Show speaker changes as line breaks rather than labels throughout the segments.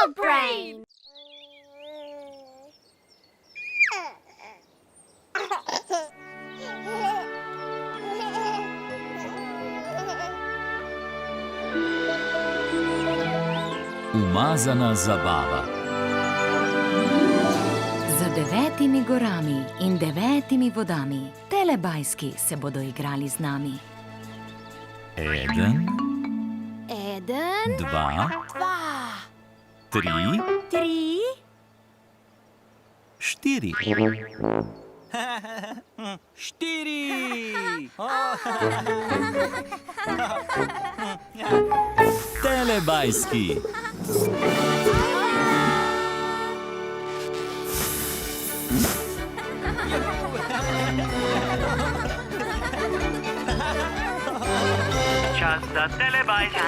Dog brain!
Umazana zabava.
Za 9 gorami in 9 vodami Telebajski se bodo igrali z nami.
1,
1,
2,
2,
3,
3,
4.
4!
Telebajski.
Čas za telebajske.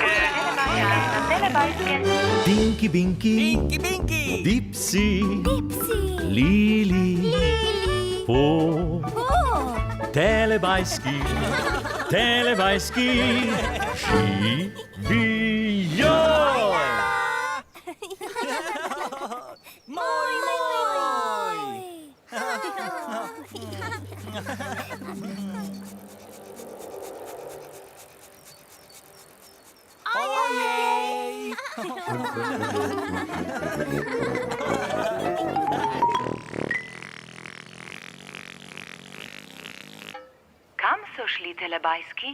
Dinki, binki,
Binki, binki!
dipsi,
Dipsy,
lili, po.
Telebajski,
Telebajski, živijo!
Moj, moj! Ojej!
Kam so šli Telebajski?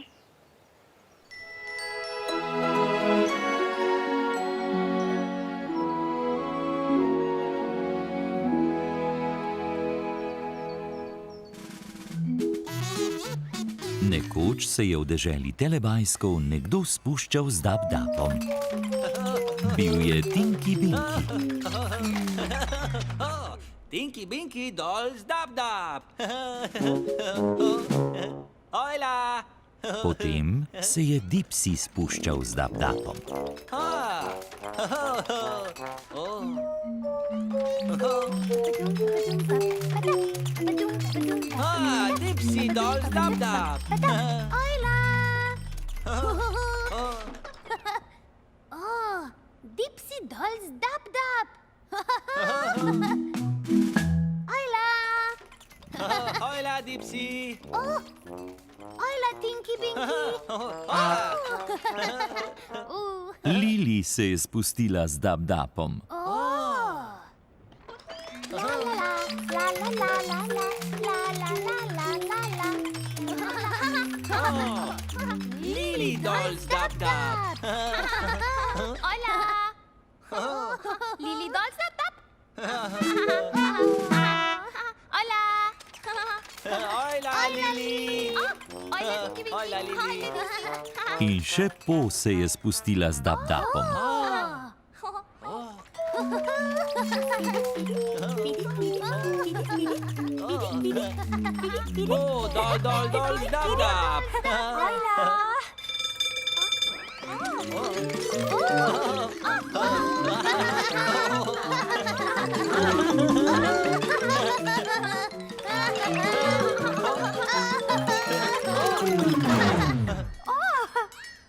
Nekoč se je v deželi Telebajskov nekdo spuščal z dab-dabom. Bil je Tinki Binki.
Tinki, binki, dol, zdab, dab! Ojla!
Potem se je Dipsi spuščal z dab-dabom.
Dipsi, dol, zdab, dab!
Ojla! Dipsy dolls dab dab! Ojla!
Ojla, Dipsi!
Ojla, Tinky Binky!
Lili se je spustila z dab-dabom.
La la la, la la la la la, la la la la la la.
Lili, dol, zdab, dab!
Ojla! Lili dolls dab dab! Ojla!
Ojla, Lili!
Ojla, Tinky Binky!
Ojla, Lili!
In še Po se je spustila z dab-dabom.
Dol, dol, dol, zdab, dab!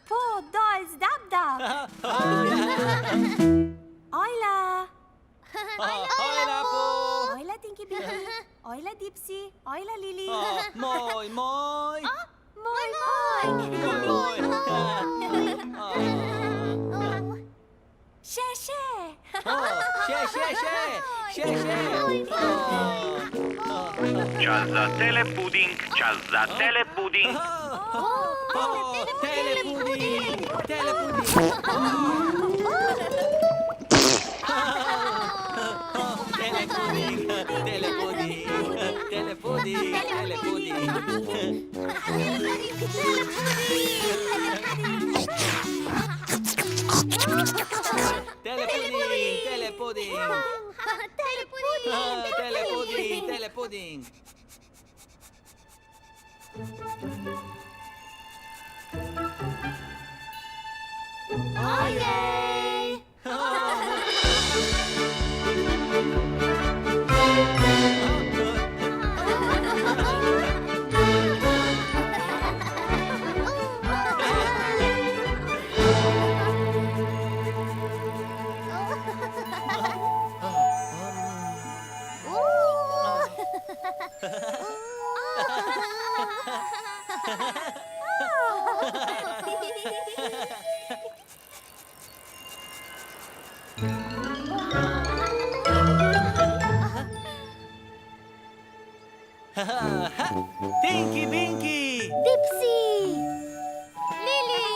Po dolls dab dab! Ojla!
Ojla, Po!
Ojla, Tinky Binky! Ojla, Dipsy! Ojla, Lili!
Moj, moj!
Moj, moj!
Moj!
Še, še!
Še!
Čas za telepuding, čas za telepuding.
Telepuding! Telepuding!
Ojej!
Tinky Winky!
Dipsy! Lili!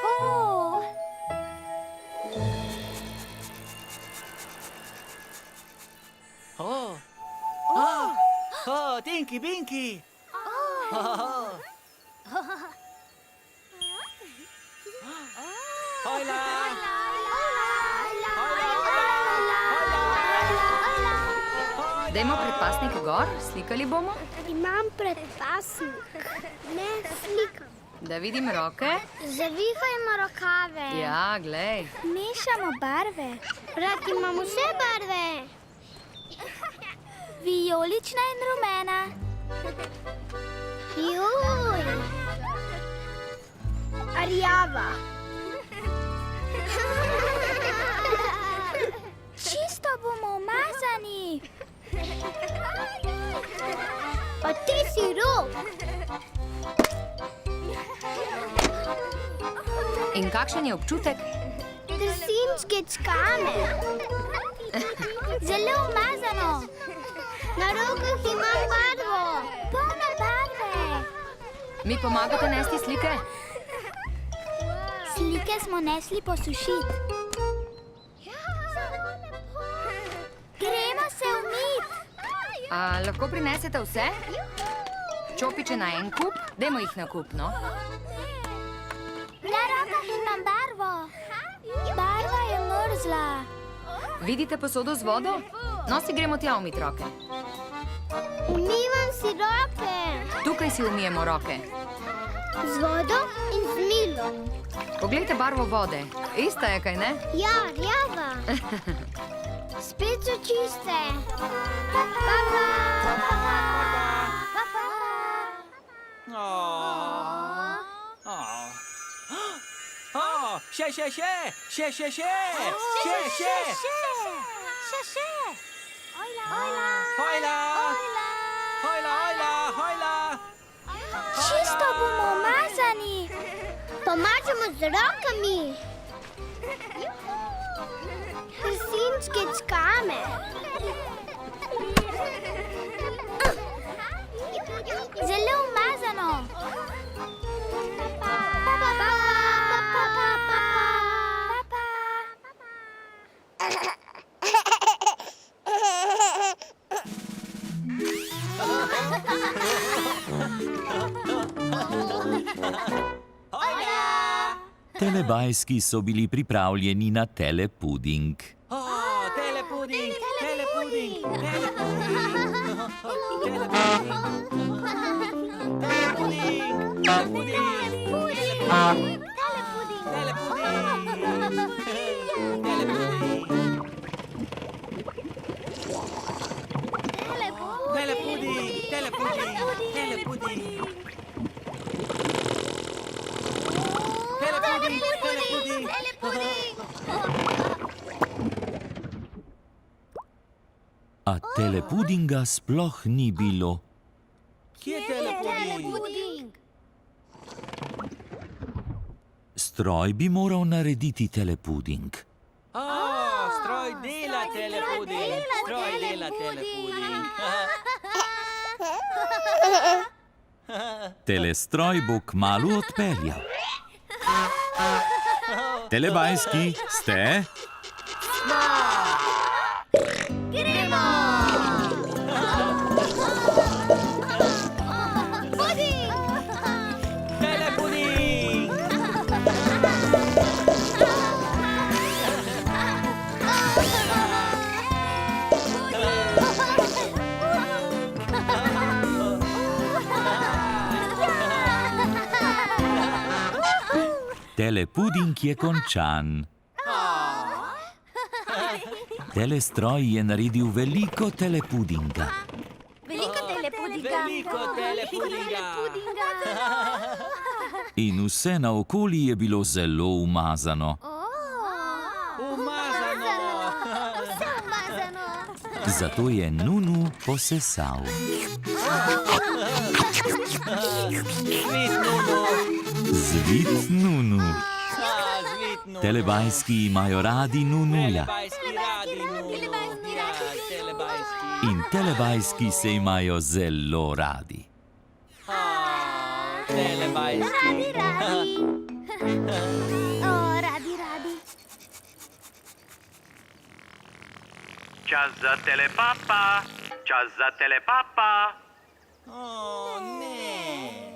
Po!
Oh! Tinky Winky! Oh! Hojla!
Dajmo predpasnike gor, slikali bomo.
Imam predpasnik. Ne slikam.
Da vidim roke.
Zavihajmo rokave.
Ja, glej.
Mešamo barve. Rad imam vse barve. Vijolična in rumena. Juj. Rjava. Čisto bomo umazani. Pa ti si rok.
In kakšen je občutek?
Drsinčke čkame. Zelo umazano. Na rokah imam barvo. Polno barve.
Mi pomagate nesti slike?
Slike smo nesli posušiti. Gremo se umit.
A lahko prinesete vse? Čopiče na en kup? Dajmo jih na kup, no.
Na rokah imam barvo. Barva je mrzla.
Vidite posodo z vodo? No, si gremo tja umit roke.
Umivam si roke.
Tukaj si umijemo roke.
Z vodo in z milom.
Poglejte barvo vode. Ista je, kaj ne?
Ja, rjava. Spet so čiste. Pa, pa.
Še! Hojla!
Čisto bomo umazani. Pomažemo z rokami. Drsinčke čkame. Zelo umazano.
Telebajski so bili pripravljeni na telepuding.
Telepuding!
A telepudinga sploh ni bilo.
Kje je telepuding?
Stroj bi moral narediti telepuding.
Stroj dela telepuding.
Telestroj bo kmalu odpeljal. Telebajski ste?
Gremo! Puding!
Telepuding!
Telepuding je končan. Telestroj je naredil veliko telepudinga.
Veliko telepudinga.
In vse naokoli je bilo zelo umazano.
Umazano!
Zato je Nunu posesal.
Zvit Nunu!
Zvit Nunu.
Zvit
Telebajski imajo radi nunulja
Telebajski radi nunulja. Telebajski.
in telebajski se imajo zelo radi.
Telebajski.
Radi. O, radi.
Čas za telepapa. Čas za telepapa.
O, ne.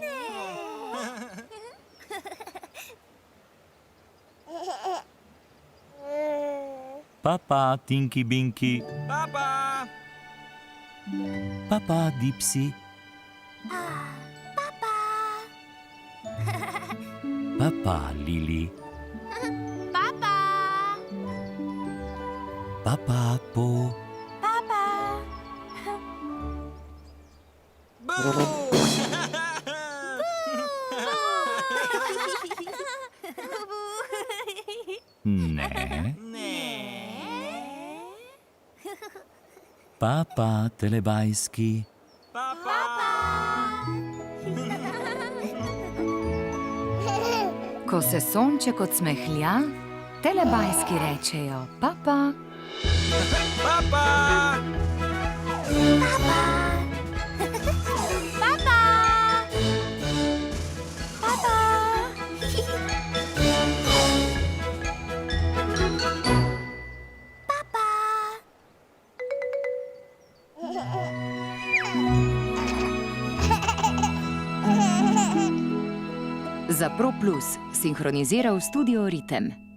Papa, Tinky Binky,
Papa.
papa, Dipsy, papa, Lili,
Papa.
papa, Po,
Boo.
ne,
Ne.
papa, Telebajski,
Papa.
Ko se sonček odsmehlja, telebajski rečejo papa.
Papa.
Za Pro Plus sinhroniziral studio Ritem.